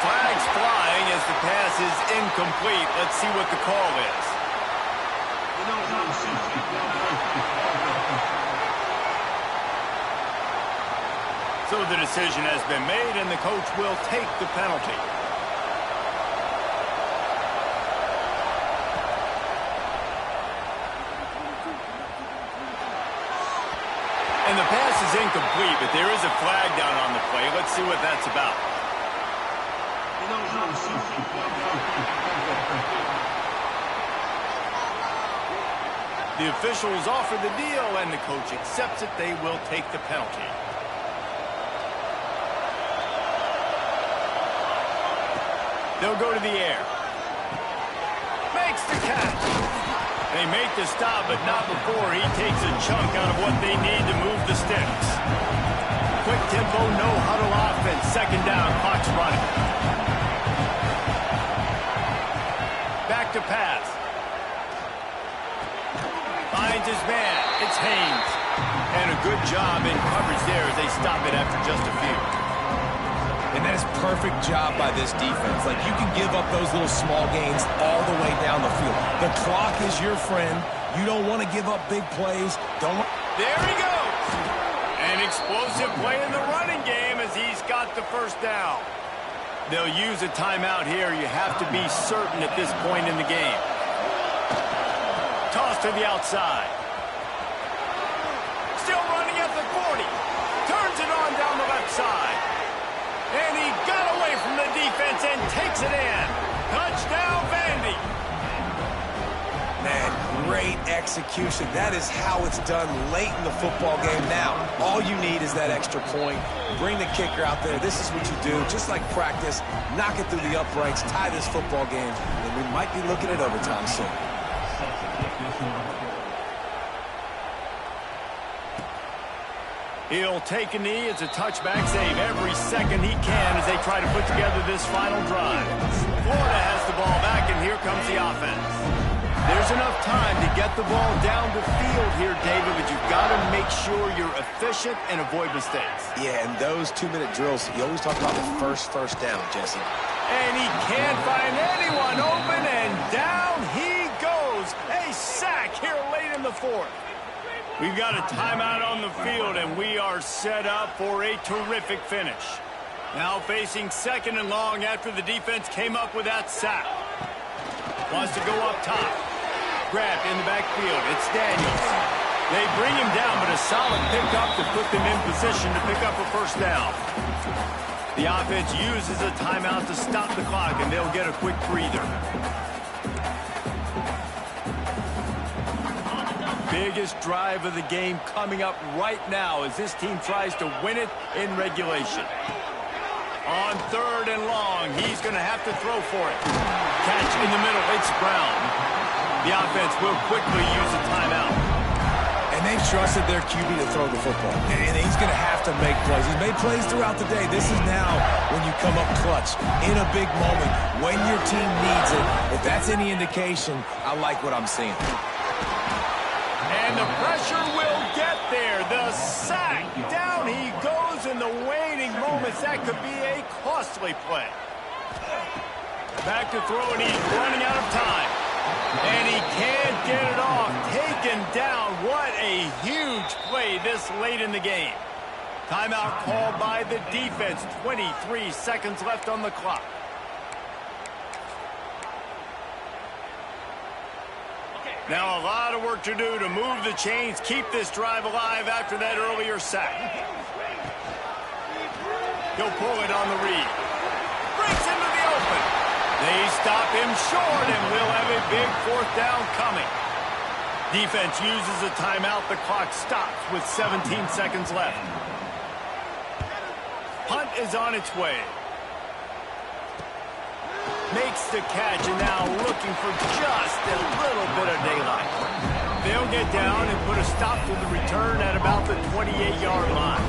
Flags flying as the pass is incomplete. Let's see what the call is. So the decision has been made, and the coach will take the penalty. And the pass is incomplete, but there is a flag down on the play. Let's see what that's about. The officials offer the deal, and the coach accepts it. They will take the penalty. They'll go to the air. Makes the catch. They make the stop, but not before he takes a chunk out of what they need to move the sticks. Quick tempo, no huddle offense. 2nd down, clock's running. Back to pass. Finds his man. It's Haynes. And a good job in coverage there as they stop it after just a few. And that is perfect job by this defense. Like, you can give up those little small gains all the way down the field. The clock is your friend. You don't want to give up big plays. There he goes. An explosive play in the running game as he's got the 1st down. They'll use a timeout here. You have to be certain at this point in the game. Toss to the outside. Still running at the 40. Turns it on down the left side. And he got away from the defense and takes it in. Touchdown, Vandy. Man, great execution. That is how it's done late in the football game. Now, all you need is that extra point. Bring the kicker out there. This is what you do. Just like practice, knock it through the uprights, tie this football game, and we might be looking at overtime soon. He'll take a knee. It's a touchback save every second he can as they try to put together this final drive. Florida has the ball back, and here comes the offense. There's enough time to get the ball down the field here, David, but you've got to make sure you're efficient and avoid mistakes. Yeah, and those 2-minute drills, you always talk about the first down, Jesse. And he can't find anyone open, and down he goes. A sack here late in the 4th. We've got a timeout on the field, and we are set up for a terrific finish. Now facing 2nd and long after the defense came up with that sack. Wants to go up top. Grabbed in the backfield. It's Daniels. They bring him down, but a solid pickup to put them in position to pick up a first down. The offense uses a timeout to stop the clock, and they'll get a quick breather. Biggest drive of the game coming up right now as this team tries to win it in regulation. On 3rd and long, he's going to have to throw for it. Catch in the middle, it's Brown. The offense will quickly use a timeout. And they've trusted their QB to throw the football. And he's going to have to make plays. He's made plays throughout the day. This is now when you come up clutch in a big moment when your team needs it. If that's any indication, I like what I'm seeing. And the pressure will get there. The sack. Down he goes in the waning moments. That could be a costly play. Back to throw, and he's running out of time. And he can't get it off. Taken down. What a huge play this late in the game. Timeout called by the defense. 23 seconds left on the clock. Now a lot of work to do to move the chains, keep this drive alive after that earlier sack. He'll pull it on the read. Breaks into the open. They stop him short, and we'll have a big 4th down coming. Defense uses a timeout. The clock stops with 17 seconds left. Punt is on its way. Makes the catch, and now looking for just a little bit of daylight. They'll get down and put a stop to the return at about the 28-yard line.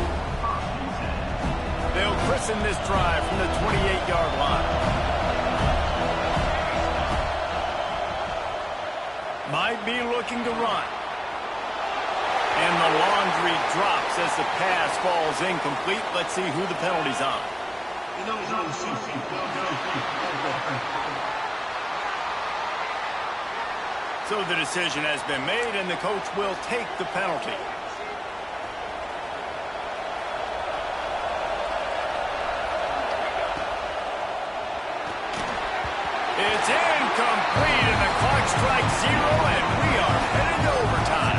They'll christen this drive from the 28-yard line. Might be looking to run. And the laundry drops as the pass falls incomplete. Let's see who the penalty's on. So the decision has been made, and the coach will take the penalty. It's incomplete, and the clock strikes 0, and we are headed to overtime.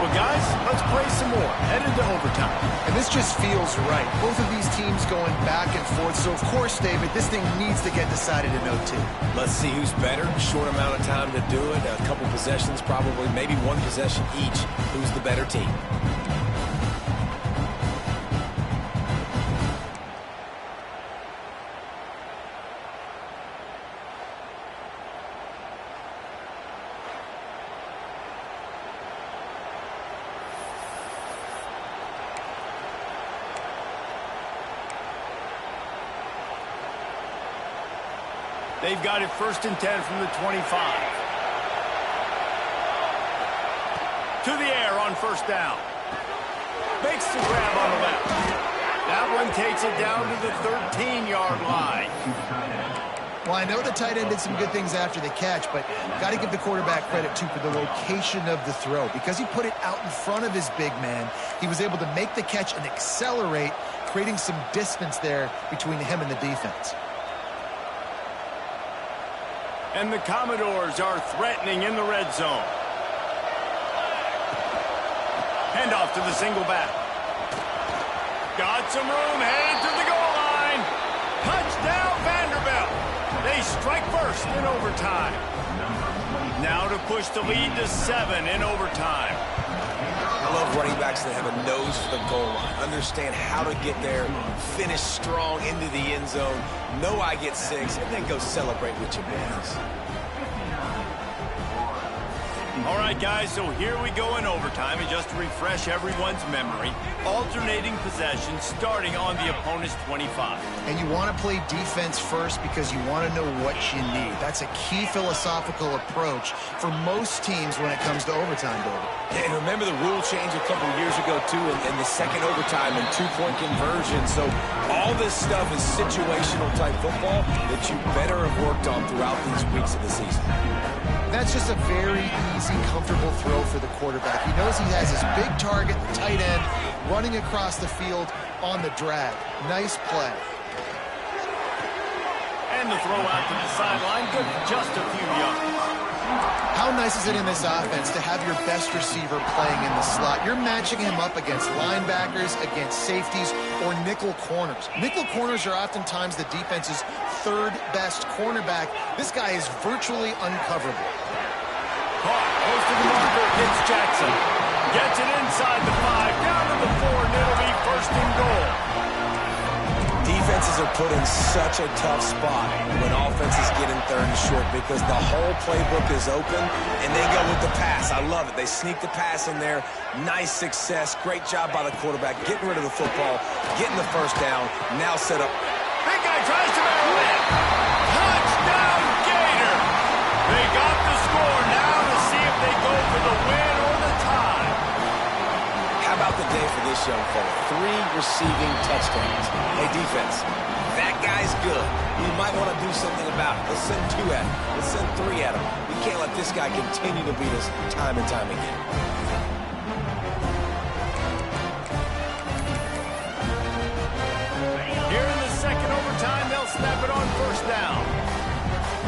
Well, guys, let's play some more. Headed to overtime. And this just feels right. Both of these teams going back and forth. So, of course, David, this thing needs to get decided in OT. Let's see who's better. Short amount of time to do it. A couple possessions probably. Maybe one possession each. Who's the better team? They've got it 1st and 10 from the 25. To the air on 1st down. Makes the grab on the left. That one takes it down to the 13-yard line. Well, I know the tight end did some good things after the catch, but got to give the quarterback credit, too, for the location of the throw. Because he put it out in front of his big man, he was able to make the catch and accelerate, creating some distance there between him and the defense. And the Commodores are threatening in the red zone. Handoff to the single back. Got some room, headed to the goal line. Touchdown, Vanderbilt. They strike first in overtime. Now to push the lead to 7 in overtime. I love running backs that have a nose for the goal line. Understand how to get there, finish strong into the end zone, know I get 6, and then go celebrate with your boys. All right, guys, so here we go in overtime. And just to refresh everyone's memory, alternating possessions starting on the opponent's 25. And you want to play defense first because you want to know what you need. That's a key philosophical approach for most teams when it comes to overtime, David. And remember the rule change a couple of years ago, too, in the second overtime and 2-point conversion. So all this stuff is situational type football that you better have worked on throughout these weeks of the season. That's just a very easy, comfortable throw for the quarterback. He knows he has his big target, the tight end, running across the field on the drag. Nice play. And the throw out to the sideline, good for just a few yards. How How nice is it in this offense to have your best receiver playing in the slot? You're matching him up against linebackers, against safeties, or nickel corners. Nickel corners are oftentimes the defense's third best cornerback. This guy is virtually uncoverable. Caught, close to the marker, hits Jackson. Gets it inside the 5, down to the 4, and it'll be first and goal. Defenses are put in such a tough spot when offenses get in third and short because the whole playbook is open, and they go with the pass. I love it. They sneak the pass in there. Nice success. Great job by the quarterback getting rid of the football, getting the first down, now set up. Big guy tries to barrel in. Touchdown, Gator. They got the score now to see if they go for the win or the tie. How about the day for this young fella? 3 receiving touchdowns. Hey, defense, that guy's good. We might want to do something about it. Let's send 2 at him. Let's send 3 at him. We can't let this guy continue to beat us time and time again. Here in the second overtime, they'll snap it on first down.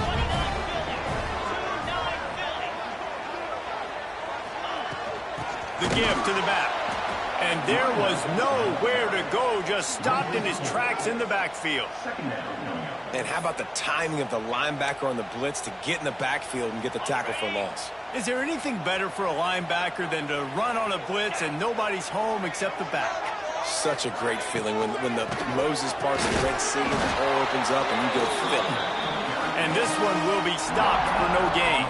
29 Philly. The give to the back. And there was nowhere to go, just stopped in his tracks in the backfield. And how about the timing of the linebacker on the blitz to get in the backfield and get the tackle for loss? Is there anything better for a linebacker than to run on a blitz and nobody's home except the back? Such a great feeling when the Moses parts of the Red Sea and the hole opens up and you go Philly. And this one will be stopped for no gain.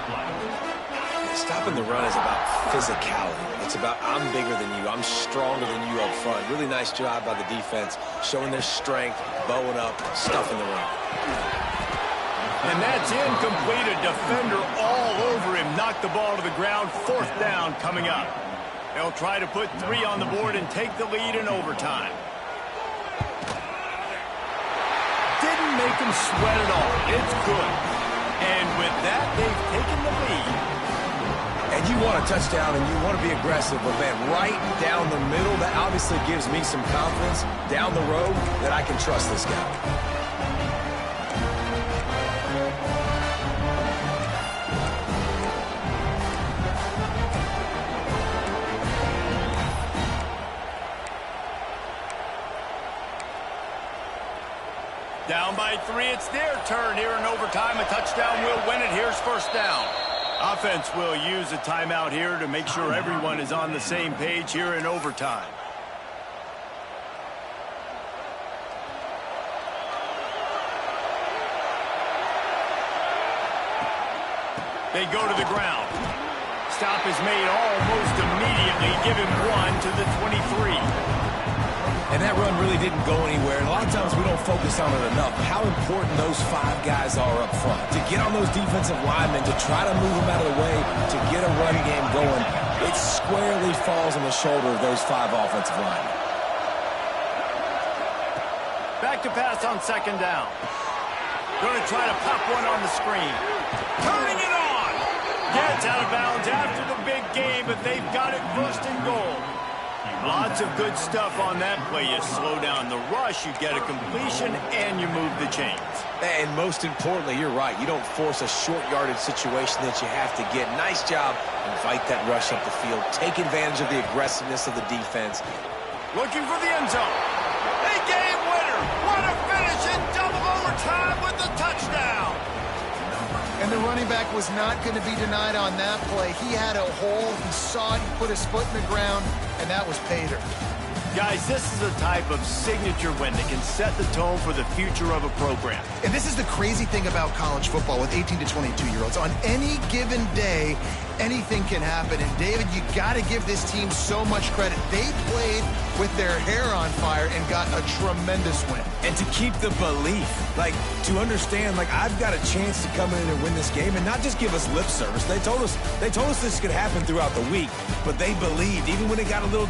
Stopping the run is about physicality. It's about I'm bigger than you. I'm stronger than you up front. Really nice job by the defense, showing their strength, bowing up, stuffing the run. And that's incomplete. A defender all over him. Knocked the ball to the ground. 4th down coming up. They'll try to put 3 on the board and take the lead in overtime. Didn't make him sweat at all. It's good. And with that, they've taken the lead. And you want a touchdown and you want to be aggressive, but man, right down the middle, that obviously gives me some confidence down the road that I can trust this guy. Down by 3, it's their turn here in overtime. A touchdown will win it. Here's first down. Offense will use a timeout here to make sure everyone is on the same page here in overtime. They go to the ground. Stop is made almost immediately. Give him 1 to the 23. And that run really didn't go anywhere. And a lot of times we don't focus on it enough. How important those 5 guys are up front. To get on those defensive linemen, to try to move them out of the way, to get a run game going, it squarely falls on the shoulder of those 5 offensive linemen. Back to pass on 2nd down. Going to try to pop one on the screen. Turning it on. Gets out of bounds after the big game, but they've got it 1st and goal. Lots of good stuff on that play. You slow down the rush, you get a completion, and you move the chains. And most importantly, you're right. You don't force a short yardage situation that you have to get. Nice job. Invite that rush up the field. Take advantage of the aggressiveness of the defense. Looking for the end zone. A game winner. What a finish in double overtime with the touchdown. And the running back was not going to be denied on that play. He had a hole. He saw it. He put his foot in the ground, and that was pay dirt. Guys, this is a type of signature win that can set the tone for the future of a program. And this is the crazy thing about college football with 18 to 22-year-olds. On any given day, anything can happen. And, David, you got to give this team so much credit. They played with their hair on fire and got a tremendous win. And to keep the belief, to understand, I've got a chance to come in and win this game and not just give us lip service. They told us this could happen throughout the week, but they believed, even when it got a little